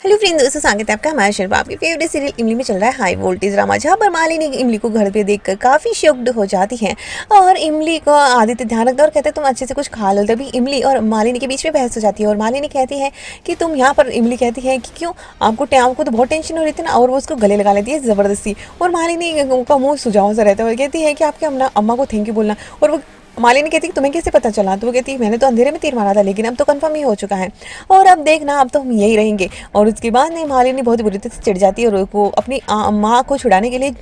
Hello friends, दोस्तों स्वागत है आपका हमारे शो पर। आपकी फेवरेट सीरियल इमली में चल रहा है हाई वोल्टेज ड्रामा, जहां पर मालिनी इमली को घर पे देखकर काफी शॉक्ड हो जाती है। और इमली को आदित्य ध्यान रखता है और कहते हैं तुम अच्छे से कुछ खा लो। तभी इमली और मालिनी के बीच में बहस हो जाती है और मालिनी कहती है कि तुम यहाँ पर, इमली कहती है कि क्यों आपको तो बहुत टेंशन हो रही थी ना, और वो उसको गले लगा लेती है जबरदस्ती। और मालिनी का मुंह सुझाव सा रहता है, कहती है कि आपके अम्मा को थैंक यू बोलना। और वो मालिनी कहती है कि तुम्हें कैसे पता चला? तो वो कहती है मैंने तो अंधेरे में तीर मारा था, लेकिन अब तो कंफर्म ही हो चुका है और अब देखना, अब तो हम यही रहेंगे। और उसके बाद में मालिनी बहुत बुरी तरह से चिढ़ जाती है और वो अपनी माँ को छुड़ाने के लिए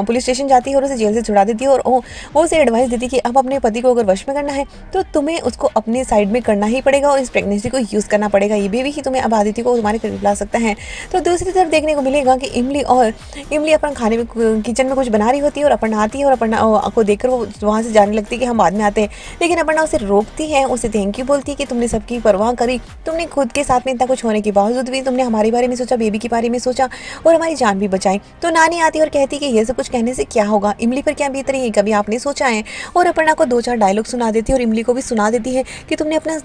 पुलिस स्टेशन जाती है और उसे जेल से छुड़ा देती है। और वो उसे एडवाइस देती है कि अब अपने पति को अगर वश में करना है तो तुम्हें उसको अपने साइड में करना ही पड़ेगा और इस प्रेगनेंसी को यूज़ करना पड़ेगा। ये भी ही तुम्हें अब आदित्य को तुम्हारे करीब ला सकता है। तो दूसरी तरफ देखने को मिलेगा कि इमली अपन खाने में किचन में कुछ बना रही होती है और अपर्णा आती है और अपर्णा को देखकर वो वहाँ से जाने लगती है कि हम बाद में आते हैं। लेकिन अपर्णा उसे रोकती है, उसे थैंक यू बोलती है कि तुमने सबकी परवाह करी, तुमने खुद के साथ में इतना कुछ होने के बावजूद भी तुमने हमारे बारे में सोचा, बेबी के बारे में सोचा और हमारी जान भी बचाई। तो नानी आती है और कहती है कि ये सब कुछ कहने से क्या होगा, इमली पर क्या बीत रही है, कभी आपने सोचा है? और अपर्णा को 2-4 डायलॉग सुना देती है और इमली को भी सुना देती है कि तुमने अपना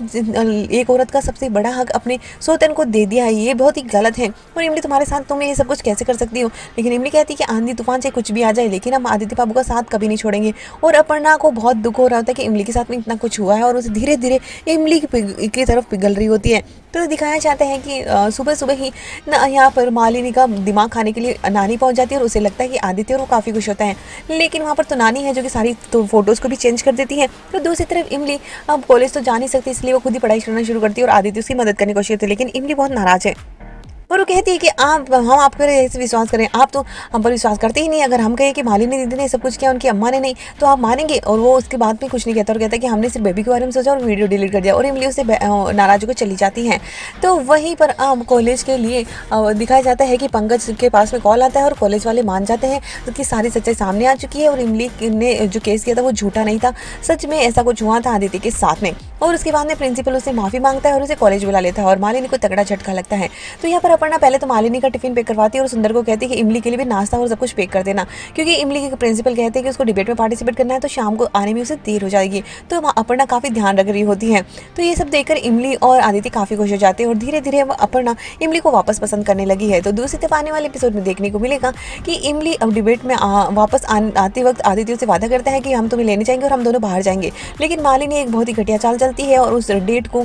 एक औरत का सबसे बड़ा हक अपने सौतन को दे दिया है, ये बहुत ही गलत है। और इमली तुम्हारे साथ तुम ये सब कुछ कैसे कर सकती हो? लेकिन इमली कहती है कि आंधी तूफान से कुछ भी आ जाए, लेकिन हम आदित्य बाबू का साथ कभी नहीं छोड़ेंगे। और अपर्णा को बहुत दुख हो रहा होता है कि इमली के साथ में इतना कुछ हुआ है और उसे धीरे धीरे इमली की तरफ पिघल रही होती है। तो दिखाया चाहता है कि सुबह सुबह ही यहाँ पर मालिनी का दिमाग खाने के लिए नानी पहुंच जाती है और उसे लगता है कि आदित्य, और वो काफ़ी खुश होता है। लेकिन वहाँ पर तो नानी है जो कि सारी तो फोटोज़ को भी चेंज कर देती है। तो दूसरी तरफ इमली अब कॉलेज तो जा नहीं सकती, इसलिए वो खुद ही पढ़ाई करना शुरू करती है और आदित्य उसकी मदद करने की कोशिश करती है। लेकिन इमली बहुत नाराज है और वो कहती है कि हम आप पर ऐसे विश्वास करें, आप तो हम पर विश्वास करते ही नहीं। अगर हम कहें कि मालिनी दीदी ने सब कुछ किया, उनकी अम्मा ने नहीं, तो आप मानेंगे? और वो उसके बाद भी कुछ नहीं कहता और कहता है कि हमने सिर्फ बेबी के बारे में सोचा और वीडियो डिलीट कर दिया। और इमली उससे नाराज होकर चली जाती हैं। तो वहीं पर कॉलेज के लिए दिखाया जाता है कि पंकज के पास में कॉल आता है और कॉलेज वाले मान जाते हैं कि सारी सच्चाई सामने आ चुकी है और इमली ने जो केस किया था वो झूठा नहीं था, सच में ऐसा कुछ हुआ था आदित्य के साथ में। और उसके बाद में प्रिंसिपल उससे माफ़ी मांगता है और उसे कॉलेज बुला लेता है और मालिनी को तगड़ा झटका लगता है। तो यहाँ पर अपर्णा पहले तो मालिनी का टिफिन पैक करवाती है और सुंदर को कहती है कि इमली के लिए भी नाश्ता और सब कुछ पैक कर देना, क्योंकि इमली के प्रिंसिपल कहते हैं कि उसको डिबेट में पार्टिसिपेट करना है तो शाम को आने में उसे देर हो जाएगी। तो अपर्णा काफ़ी ध्यान रख रही होती है। तो ये सब देखकर इमली और आदित्य काफ़ी खुश हो जाते हैं और धीरे धीरे अपर्णा इमली को वापस पसंद करने लगी है। तो दूसरी तरफ आने वाले एपिसोड में देखने को मिलेगा कि इमली अब डिबेट में वापस आते वक्त आदित्य से वादा करता है कि हम तुम्हें लेने जाएंगे और हम दोनों बाहर जाएंगे। लेकिन मालिनी एक बहुत ही घटिया चाल चलती है और उस डेट को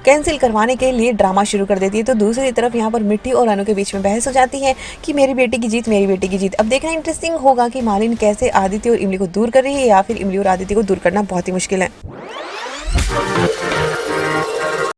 कैंसिल करवाने के लिए ड्रामा शुरू कर देती है। तो दूसरी तरफ यहाँ पर मिट्टी और अनु के बीच में बहस हो जाती है कि मेरी बेटी की जीत, मेरी बेटी की जीत। अब देखना इंटरेस्टिंग होगा कि मालिनी कैसे आदित्य और इमली को दूर कर रही है, या फिर इमली और आदित्य को दूर करना बहुत ही मुश्किल है।